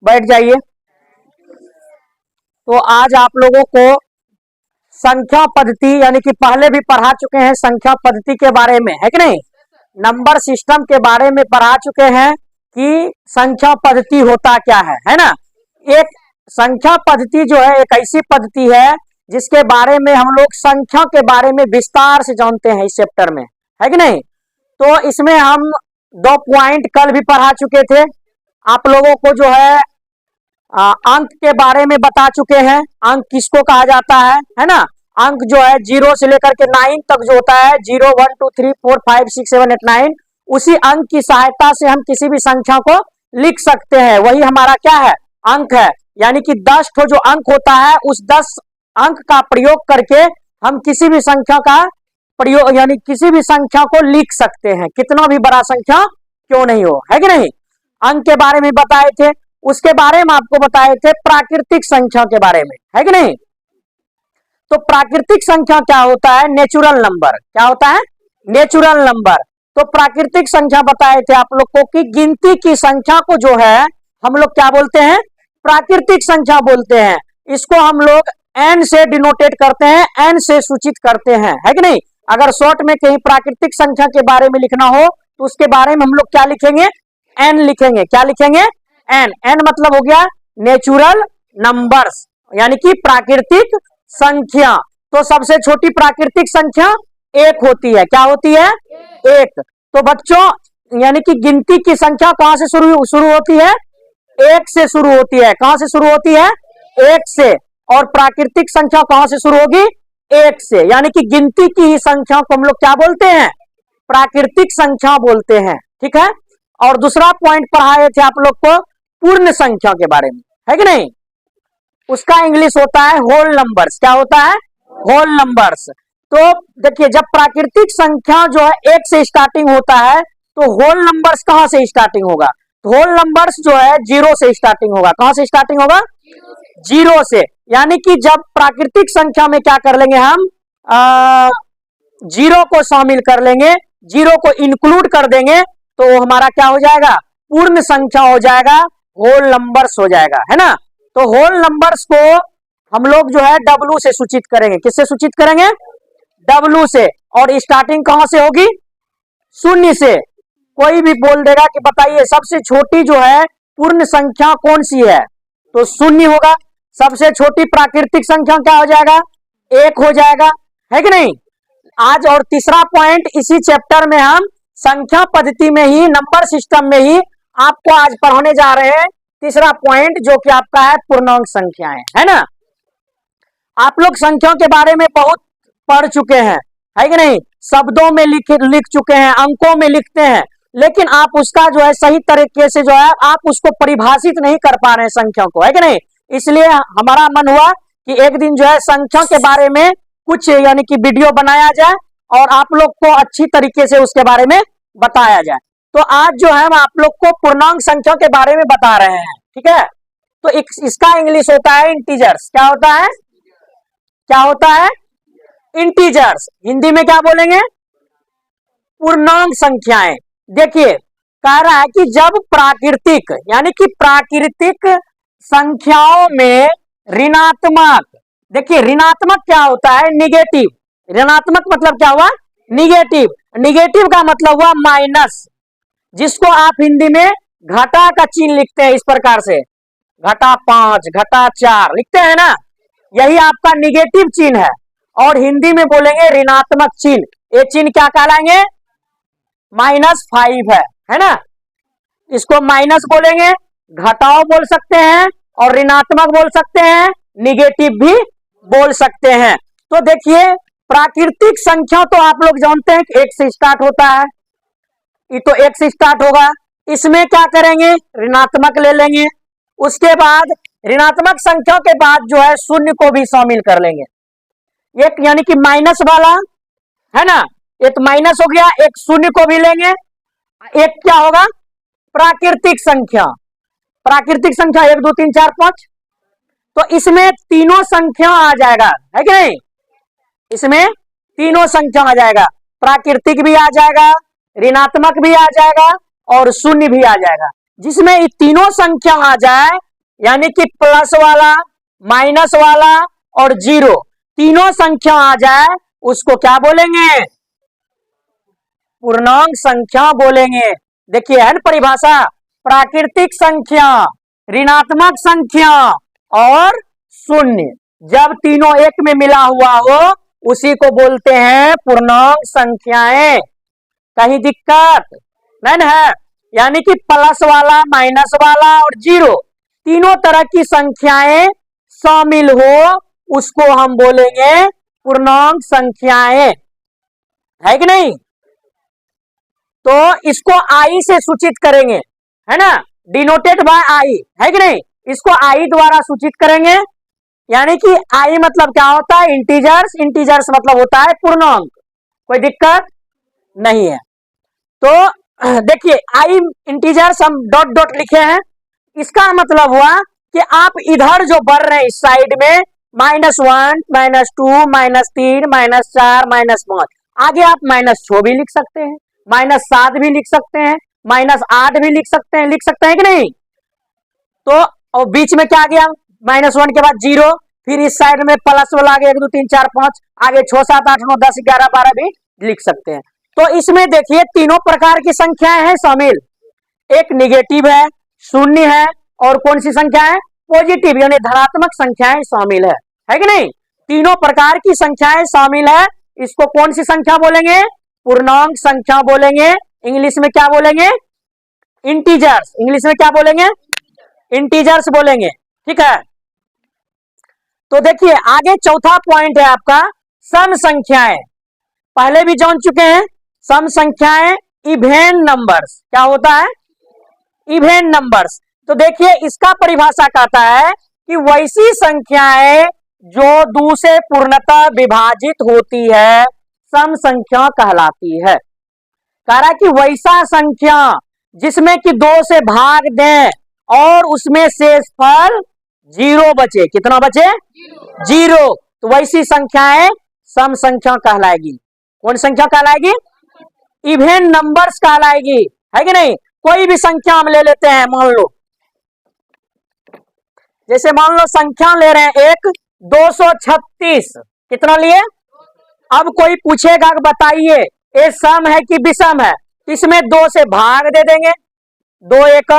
बैठ जाइए। तो आज आप लोगों को संख्या पद्धति यानी कि पहले भी पढ़ा चुके हैं संख्या पद्धति के बारे में, है कि नहीं? नंबर सिस्टम के बारे में पढ़ा चुके हैं कि संख्या पद्धति होता क्या है ना? एक संख्या पद्धति जो है एक ऐसी पद्धति है जिसके बारे में हम लोग संख्या के बारे में विस्तार से जानते हैं इस चैप्टर में, है कि नहीं? तो इसमें हम 2 पॉइंट कल भी पढ़ा चुके थे। आप लोगों को जो है अंक के बारे में बता चुके हैं, अंक किसको कहा जाता है ना? अंक जो है 0 से लेकर के 9 तक जो होता है 0 1 2 3 4 5 6 7 8 9, उसी अंक की सहायता से हम किसी भी संख्या को लिख सकते हैं। वही हमारा क्या है? अंक है। यानी कि 10 ठो जो अंक होता है उस 10 अंक का प्रयोग करके हम किसी भी संख्या का प्रयोग यानी किसी भी संख्या को लिख सकते हैं, कितना भी बड़ा संख्या क्यों नहीं हो, है कि नहीं? अंक के बारे में बताए थे। उसके बारे में आपको बताए थे प्राकृतिक संख्या के बारे में, है कि नहीं? तो प्राकृतिक संख्या क्या होता है? Natural number. क्या होता है? Natural number. तो प्राकृतिक संख्या बताए थे आप लोग को कि गिनती की संख्या को जो है हम लोग क्या बोलते हैं? प्राकृतिक संख्या बोलते हैं। इसको हम लोग n से डिनोटेट करते हैं, n से सूचित करते हैं, है कि नहीं? अगर शॉर्ट में कहीं प्राकृतिक संख्या के बारे में लिखना हो तो उसके बारे में हम लोग क्या लिखेंगे? n लिखेंगे। क्या लिखेंगे? n। n मतलब हो गया नेचुरल नंबर्स यानी कि प्राकृतिक संख्या। तो सबसे छोटी प्राकृतिक संख्या 1 होती है। क्या होती है? 1। तो बच्चों यानी कि गिनती की संख्या कहां से शुरू होती है? 1 से शुरू होती है। कहां से शुरू होती है? 1 से। और प्राकृतिक संख्या कहां से शुरू होगी? 1 से। यानी कि गिनती की ही संख्या को हम लोग क्या बोलते हैं? प्राकृतिक संख्या बोलते हैं। ठीक है। और दूसरा पॉइंट पढ़ाए थे आप लोग को पूर्ण संख्या के बारे में, है कि नहीं? उसका इंग्लिश होता है होल नंबर्स। क्या होता है? Whole numbers. तो देखिए जब प्राकृतिक संख्या जो है 1 से स्टार्टिंग होता है तो होल नंबर्स कहां से स्टार्टिंग होगा? होल नंबर्स जो है 0 से स्टार्टिंग होगा। कहां से स्टार्टिंग होगा? 0 से। यानी कि जब प्राकृतिक संख्या में क्या कर लेंगे हम? 0 को शामिल कर लेंगे, 0 को इंक्लूड कर देंगे तो हमारा क्या हो जाएगा? पूर्ण संख्या हो जाएगा, होल नंबर्स हो जाएगा, है ना? तो होल नंबर्स को हम लोग जो है W से सूचित करेंगे। किससे सूचित करेंगे? W से। और स्टार्टिंग कहां से होगी? 0 से। कोई भी बोल देगा कि बताइए सबसे छोटी जो है पूर्ण संख्या कौन सी है? तो 0 होगा। सबसे छोटी प्राकृतिक संख्या क्या हो जाएगा? 1 हो जाएगा, है कि नहीं? आज और तीसरा पॉइंट इसी चैप्टर में हम संख्या पद्धति में ही नंबर सिस्टम में ही आपको आज पढ़ाने जा रहे हैं। तीसरा पॉइंट जो कि आपका है पूर्णांक संख्याएं, है ना? आप लोग संख्याओं के बारे में बहुत पढ़ चुके हैं, है कि नहीं? शब्दों में लिख चुके हैं, अंकों में लिखते हैं, लेकिन आप उसका जो है सही तरीके से जो है आप उसको परिभाषित नहीं कर पा रहे हैं संख्या को, है कि नहीं? इसलिए हमारा मन हुआ कि एक दिन जो है संख्या के बारे में कुछ यानी कि वीडियो बनाया जाए और आप लोग को अच्छी तरीके से उसके बारे में बताया जाए। तो आज जो है हम आप लोग को पूर्णांक संख्या के बारे में बता रहे हैं, ठीक है? तो इसका इंग्लिश होता है इंटीजर्स। क्या होता है? क्या होता है? इंटीजर्स। हिंदी में क्या बोलेंगे? पूर्णांक संख्याएं। देखिए कह रहा है कि जब प्राकृतिक यानी कि प्राकृतिक संख्याओं में ऋणात्मक, देखिए ऋणात्मक क्या होता है? निगेटिव। ऋणात्मक मतलब क्या हुआ? निगेटिव। निगेटिव का मतलब हुआ माइनस, जिसको आप हिंदी में घटा का चिन्ह लिखते हैं इस प्रकार से, घटा 5 घटा 4 लिखते हैं ना, यही आपका निगेटिव चिन्ह है। और हिंदी में बोलेंगे ऋणात्मक चिन्ह। ये चिन्ह क्या कहलाएंगे? -5 है ना? इसको माइनस बोलेंगे, घटाओ बोल सकते हैं और ऋणात्मक बोल सकते हैं, निगेटिव भी बोल सकते हैं। तो देखिए प्राकृतिक संख्या तो आप लोग जानते हैं कि 1 से स्टार्ट होता है, ये तो 1 से स्टार्ट होगा। इसमें क्या करेंगे? ऋणात्मक ले लेंगे। उसके बाद ऋणात्मक संख्या के बाद जो है 0 को भी शामिल कर लेंगे। एक यानी कि माइनस वाला है ना, एक माइनस हो गया, एक 0 को भी लेंगे। एक क्या होगा? प्राकृतिक संख्या। प्राकृतिक संख्या 1 2 3 4 5। तो इसमें तीनों संख्या आ जाएगा, है कि नहीं? इसमें तीनों संख्या आ जाएगा, प्राकृतिक भी आ जाएगा, ऋणात्मक भी आ जाएगा और शून्य भी आ जाएगा। जिसमें ये तीनों संख्या आ जाए, यानी कि प्लस वाला, माइनस वाला और जीरो, तीनों संख्या आ जाए, उसको क्या बोलेंगे? पूर्णांक संख्या बोलेंगे। देखिए है ना परिभाषा, प्राकृतिक संख्या, ऋणात्मक संख्या और शून्य, जब तीनों एक में मिला हुआ हो उसी को बोलते हैं पूर्णांक संख्याएं। कहीं दिक्कत नहीं है? यानी कि प्लस वाला, माइनस वाला और जीरो, तीनों तरह की संख्याएं शामिल हो उसको हम बोलेंगे पूर्णांक संख्याएं, है कि नहीं? तो इसको आई से सूचित करेंगे, है ना, डिनोटेड बाय आई, है कि नहीं? इसको आई द्वारा सूचित करेंगे। यानी कि आई मतलब क्या होता है? इंटीजर्स, इंटीजर्स मतलब होता है पूर्णांक। कोई दिक्कत नहीं है। तो देखिए आई इंटीजर्स हम डॉट डॉट लिखे हैं, इसका मतलब हुआ कि आप इधर जो बढ़ रहे हैं इस साइड में -1, -2, -3, -4, -5, आगे आप -6 भी लिख सकते हैं, -7 भी लिख सकते हैं, -8 भी लिख सकते हैं कि नहीं? तो और बीच में क्या आ गया? -1 के बाद 0, फिर इस साइड में प्लस वाला आ गया 1 2 3 4 5, आगे 6 7 8 9 10 11 12 भी लिख सकते हैं। तो इसमें देखिए तीनों प्रकार की संख्याएं हैं शामिल, एक निगेटिव है, शून्य है, और कौन सी संख्या है? पॉजिटिव, यानी धनात्मक संख्याएं शामिल है कि नहीं? तीनों प्रकार की संख्याएं शामिल है। इसको कौन सी संख्या बोलेंगे? पूर्णांक संख्या बोलेंगे। इंग्लिश में क्या बोलेंगे? इंटीजर्स। इंग्लिश में क्या बोलेंगे? इंटीजर्स बोलेंगे। ठीक है, तो देखिए आगे चौथा पॉइंट है आपका सम संख्याएं। पहले भी जान चुके हैं, सम संख्याएं इवेन नंबर्स। क्या होता है? Even numbers. तो देखिए इसका परिभाषा कहता है कि वैसी संख्याएं जो 2 से पूर्णतः विभाजित होती है सम संख्या कहलाती है। कह रहा है कि वैसा संख्या जिसमें कि 2 से भाग दें और उसमें शेषफल 0 बचे। कितना बचे? 0। तो वैसी संख्याएं सम संख्या कहलाएगी। कौन संख्या कहलाएगी? इवेन नंबर्स कहलाएगी, है कि नहीं? कोई भी संख्या हम ले लेते हैं, मान लो जैसे मान लो संख्या ले रहे हैं एक 236। कितना लिए? अब कोई पूछेगा कि बताइए ये सम है कि विषम है? इसमें 2 से भाग दे देंगे, 2 1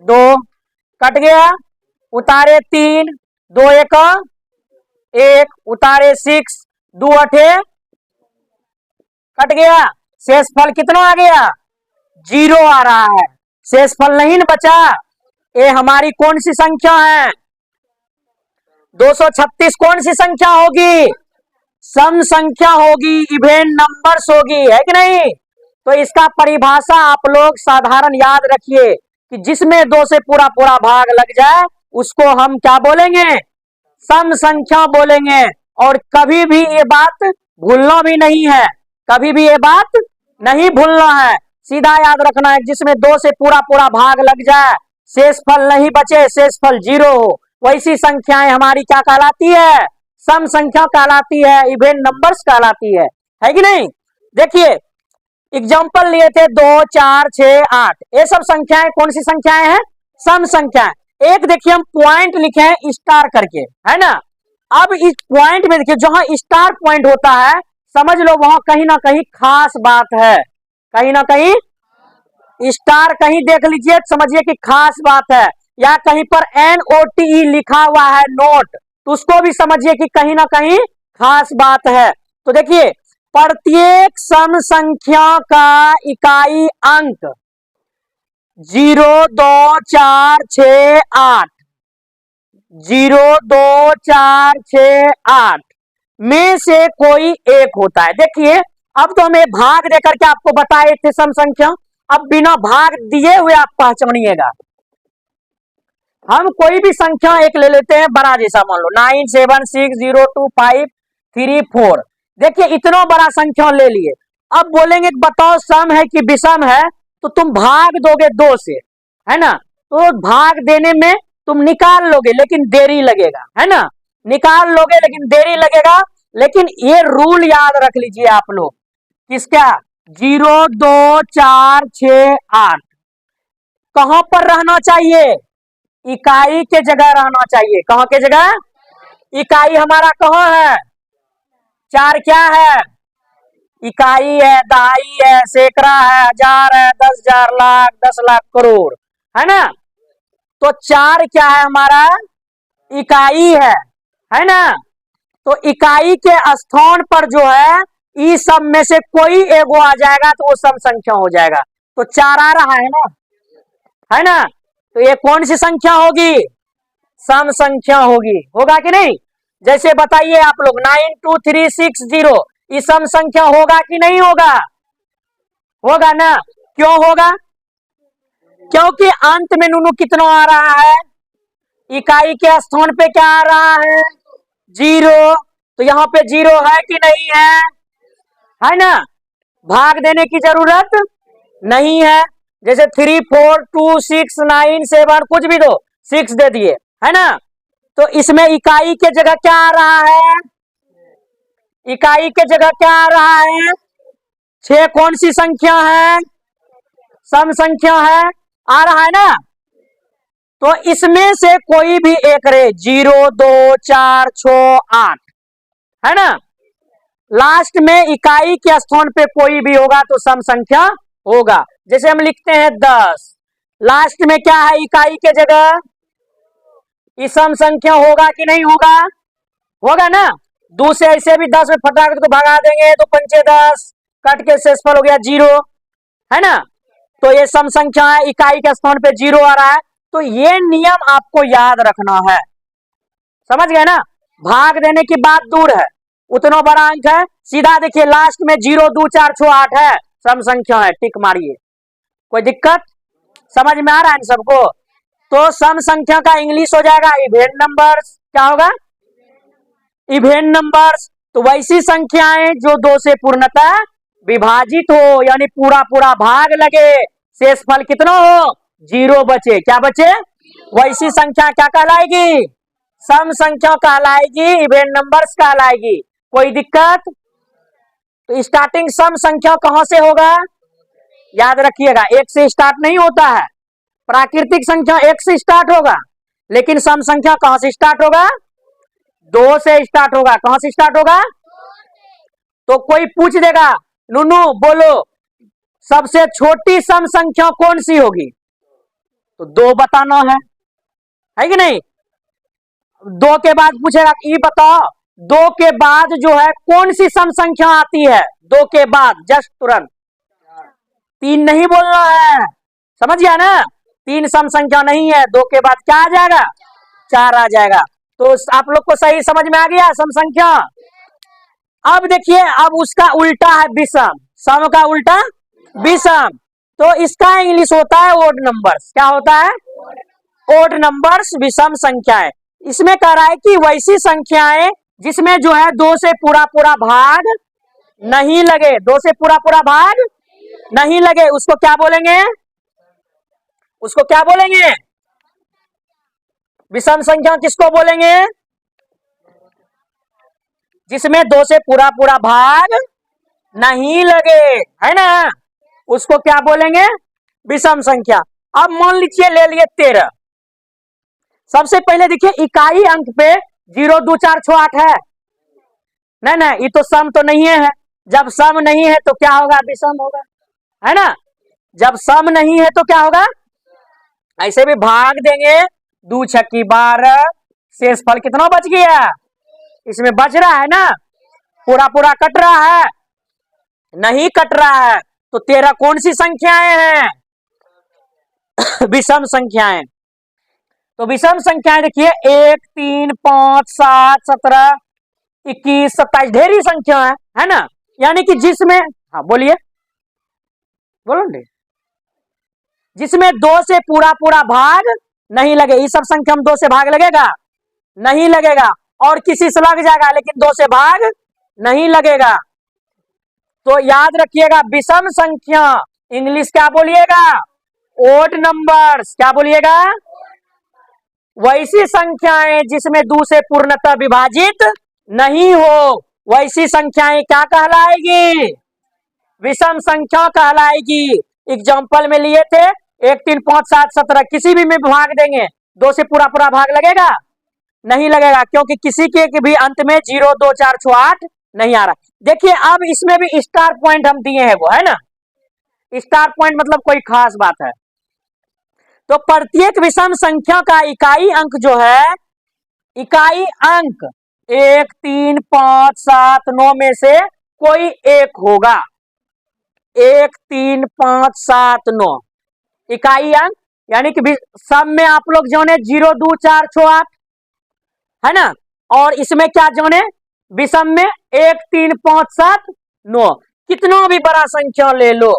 2, कट गया, उतारे 3, 2 1 1, उतारे 6, 2 8 कट गया, शेषफल कितना आ गया? 0 आ रहा है। शेषफल नहीं न बचा। ये हमारी कौन सी संख्या है? 236 कौन सी संख्या होगी? सम संख्या होगी, इवेन नंबर्स होगी, है कि नहीं? तो इसका परिभाषा आप लोग साधारण याद रखिए कि जिसमें 2 से पूरा पूरा भाग लग जाए उसको हम क्या बोलेंगे? सम संख्या बोलेंगे। और कभी भी ये बात भूलना भी नहीं है, कभी भी ये बात नहीं भूलना है, सीधा याद रखना है जिसमें 2 से पूरा पूरा भाग लग जाए, शेषफल नहीं बचे, शेषफल 0 हो, वैसी संख्याएं हमारी क्या कहलाती है? सम संख्या कहलाती है, इवेन नंबर्स कहलाती है कि नहीं? देखिए एग्जाम्पल लिए थे 2 4 6 8, ये सब संख्याएं कौन सी संख्याएं हैं? सम संख्याएं। एक देखिए हम पॉइंट लिखे हैं स्टार करके, है ना? अब इस पॉइंट में देखिए जहां स्टार पॉइंट होता है समझ लो वहां कहीं ना कहीं खास बात है, कहीं ना कहीं स्टार कहीं देख लीजिए समझिए कि खास बात है, या कहीं पर NOTE लिखा हुआ है नोट, तो उसको भी समझिए कि कहीं ना कहीं खास बात है। तो देखिए प्रत्येक सम संख्या का इकाई अंक 0 2 4 6 8, 0 2 4 6 8 में से कोई एक होता है। देखिए अब तो हमें भाग देकर के आपको बताए थे सम संख्या, अब बिना भाग दिए हुए आप पहचानिएगा। हम कोई भी संख्या एक ले लेते हैं बड़ा जैसा, मान लो 9 7 6 0 2 5 3 4। देखिए इतना बड़ा संख्या ले लिए, अब बोलेंगे बताओ सम है कि विषम है, तो तुम भाग दोगे 2 से, है ना? तो भाग देने में तुम निकाल लोगे लेकिन देरी लगेगा, है ना? निकाल लोगे लेकिन देरी लगेगा। लेकिन ये रूल याद रख लीजिए आप लोग, किसका? 0 2 4 6 8 कहां पर रहना चाहिए? इकाई के जगह रहना चाहिए। कहां के जगह? इकाई हमारा कहां है? 4 क्या है? इकाई है, दहाई है, सैकड़ा है, हजार है, 10,000, लाख, 10 लाख, करोड़, है ना। तो 4 क्या है हमारा? इकाई है ना। तो इकाई के स्थान पर जो है इस सब में से कोई एगो आ जाएगा तो वो सम संख्या हो जाएगा। तो 4 आ रहा है ना। तो ये कौन सी संख्या होगी? सम संख्या होगी। होगा कि नहीं? जैसे बताइए आप लोग 92360 ये सम संख्या होगा कि नहीं होगा? होगा ना। क्यों होगा? क्योंकि अंत में नूनू कितना आ रहा है? इकाई के स्थान पे क्या आ रहा है? 0। तो यहाँ पे 0 है कि नहीं है ना। भाग देने की जरूरत नहीं है। जैसे 3 4 2 6 9 7 कुछ भी दो, 6 दे दिए, है ना। तो इसमें इकाई के जगह क्या आ रहा है? इकाई के जगह क्या आ रहा है? 6 कौन सी संख्या है? सम संख्या है। आ रहा है ना। तो इसमें से कोई भी एक रहे, 0 2 4 6 8, है ना। लास्ट में इकाई के स्थान पे कोई भी होगा तो सम संख्या होगा। जैसे हम लिखते हैं 10, लास्ट में क्या है इकाई के जगह? इस सम संख्या होगा कि नहीं होगा? होगा ना। 2 से ऐसे भी 10 में फटाक को भगा देंगे तो 5 10, कट के शेषफल हो गया 0, है ना। तो ये सम संख्या है, इकाई के स्थान पे 0 आ रहा है। तो ये नियम आपको याद रखना है। समझ गए ना। भाग देने की बात दूर है, उतना बड़ा अंक है, सीधा देखिए लास्ट में 0 2 4 6 8 है, सम संख्या है, टिक मारिए। कोई दिक्कत? समझ में आ रहा है सबको? तो सम संख्या का इंग्लिश हो जाएगा इवेन नंबर्स। क्या होगा? Even numbers. तो वैसी संख्याएं जो 2 से पूर्णतः विभाजित हो, यानी पूरा पूरा भाग लगे, शेषफल कितना हो? 0 बचे। क्या बचे? वैसी संख्या क्या कहलाएगी? सम संख्या कहलाएगी, इवेन नंबर्स कहलाएगी। कोई दिक्कत? तो स्टार्टिंग सम संख्या कहां से होगा? याद रखिएगा 1 से स्टार्ट नहीं होता है। प्राकृतिक संख्या 1 से स्टार्ट होगा, लेकिन सम संख्या कहां से स्टार्ट होगा? 2 से स्टार्ट होगा। कहां से स्टार्ट होगा? तो कोई पूछ देगा नूनू बोलो सबसे छोटी सम संख्या कौन सी होगी? तो 2 बताना है कि नहीं। 2 के बाद पूछेगा ये बताओ 2 के बाद जो है कौन सी सम संख्या आती है? 2 के बाद जस्ट तुरंत 3 नहीं बोलना है। समझ गया ना। 3 सम संख्या नहीं है, 2 के बाद क्या आ जाएगा? 4 आ जाएगा। तो आप लोग को सही समझ में आ गया सम संख्या। अब देखिए, अब उसका उल्टा है विषम। सम का उल्टा विषम। तो इसका इंग्लिश होता है ओड नंबर्स। क्या होता है? ओड नंबर्स, विषम संख्याएं। इसमें कह रहा है कि वैसी संख्याएं जिसमें जो है 2 से पूरा पूरा भाग नहीं लगे, 2 से पूरा पूरा भाग नहीं लगे, उसको क्या बोलेंगे? उसको क्या बोलेंगे? विषम संख्या किसको बोलेंगे? जिसमें 2 से पूरा पूरा भाग नहीं लगे, है ना, उसको क्या बोलेंगे? विषम संख्या। अब मान लीजिए ले लिए 13। सबसे पहले देखिए इकाई अंक पे 0 2 4 6 8 है। नहीं, ये तो सम तो नहीं है। जब सम नहीं है तो क्या होगा? विषम होगा, है ना। जब सम नहीं है तो क्या होगा? ऐसे भी भाग देंगे, 2 छक्की 12, शेषफल कितना बच गया? इसमें बच रहा है ना, पूरा पूरा कट रहा है? नहीं कट रहा है। तो 13 कौन सी संख्याएं हैं? विषम संख्याएं। तो विषम संख्याएं देखिए 1 3 5 7 17 21 27 ढेरी संख्या है ना। यानी कि जिसमें, हाँ बोलिए, बोलो नहीं, जिसमें 2 से पूरा पूरा भाग नहीं लगे। ये सब संख्या में 2 से भाग लगेगा? नहीं लगेगा। और किसी से लग जाएगा लेकिन 2 से भाग नहीं लगेगा। तो याद रखिएगा विषम संख्या इंग्लिश क्या बोलिएगा? Odd numbers. क्या बोलिएगा? वैसी संख्याएं जिसमें 2 से पूर्णतः विभाजित नहीं हो, वैसी संख्याएं क्या कहलाएगी? विषम संख्या कहलाएगी। एग्जाम्पल में लिए थे 1 3 5 7 17, किसी भी में भाग देंगे 2 से पूरा पूरा भाग लगेगा, नहीं लगेगा, क्योंकि किसी के भी अंत में 0 2 4 6 8 नहीं आ रहा। देखिए अब इसमें भी स्टार पॉइंट हम दिए हैं, वो है ना, स्टार पॉइंट मतलब कोई खास बात है। तो प्रत्येक विषम संख्या का इकाई अंक जो है, इकाई अंक 1 3 5 7 9 में से कोई एक होगा। 1 3 5 7 9 इकाई अंक, यानी कि सब में आप लोग जोने 0 2 4 6 8 है ना, और इसमें क्या जोने विषम में 1 3 5 7 9, कितना भी बड़ा संख्या ले लो,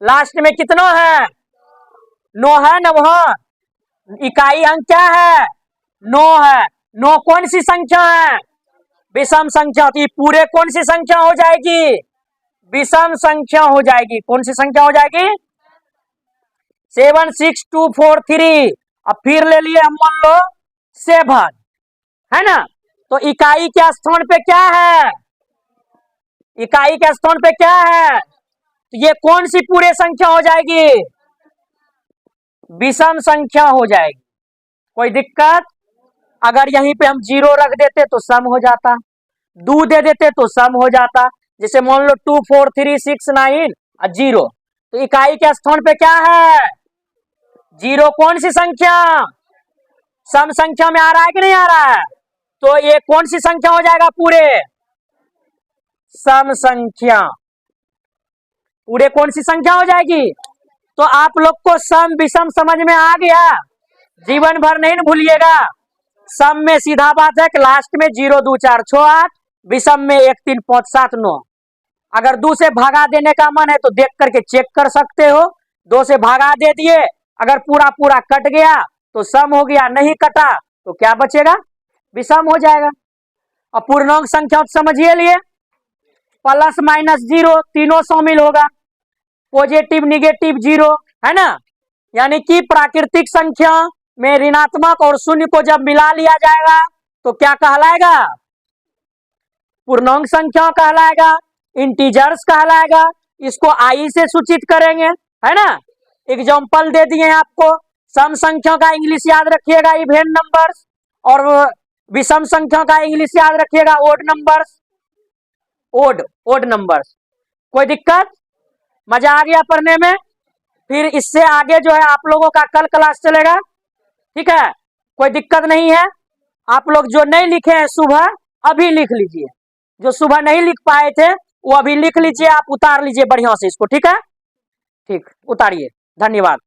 लास्ट में कितना है 9 है ना, वहां इकाई अंक क्या है 9 है। 9 कौन सी संख्या है, विषम संख्या, तो ये पूरे कौन सी संख्या हो जाएगी, विषम संख्या हो जाएगी। कौन सी संख्या हो जाएगी, 7 6 2 4 3, अब फिर ले लिए हम मान लो 7, है ना, तो इकाई के स्थान पे क्या है, इकाई के स्थान पे क्या है, तो ये कौन सी पूरे संख्या हो जाएगी, विषम संख्या हो जाएगी। कोई दिक्कत, अगर यहीं पे हम 0 रख देते तो सम हो जाता, 2 दे देते तो सम हो जाता, जैसे मान लो 2 4 3 6 9 और 0, तो इकाई के स्थान पे क्या है 0, कौन सी संख्या, सम संख्या में आ रहा है कि नहीं आ रहा है, तो ये कौन सी संख्या हो जाएगा, पूरे सम संख्या, पूरे कौन सी संख्या हो जाएगी। तो आप लोग को सम विषम समझ में आ गया, जीवन भर नहीं भूलिएगा। सम में सीधा बात है कि लास्ट में 0 2 4 6 8, विषम में 1 3 5 7 9। अगर 2 से भागा देने का मन है तो देख करके चेक कर सकते हो, 2 से भागा दे दिए, अगर पूरा पूरा कट गया तो सम हो गया, नहीं कटा तो क्या बचेगा, विषम हो जाएगा। अब पूर्णांक संख्या समझिए लिए, प्लस माइनस 0 तीनों शामिल होगा, पॉजिटिव निगेटिव 0, है ना, यानी कि प्राकृतिक संख्या में ऋणात्मक और शून्य को जब मिला लिया जाएगा तो क्या कहलाएगा, पूर्णांक संख्या कहलाएगा, इंटीजर्स कहलाएगा। इसको आई से सूचित करेंगे, है ना। एग्जाम्पल दे दिए हैं आपको, सम संख्या का इंग्लिश याद रखिएगा इवेन नंबर्स, और विषम संख्या का इंग्लिश याद रखिएगा ओड नंबर्स, ओड नंबर्स। कोई दिक्कत, मजा आ गया पढ़ने में। फिर इससे आगे जो है आप लोगों का कल क्लास चलेगा, ठीक है, कोई दिक्कत नहीं है। आप लोग जो नहीं लिखे हैं सुबह अभी लिख लीजिए, जो सुबह नहीं लिख पाए थे वो अभी लिख लीजिए, आप उतार लीजिए बढ़िया से इसको, ठीक है, ठीक, उतारिए, धन्यवाद।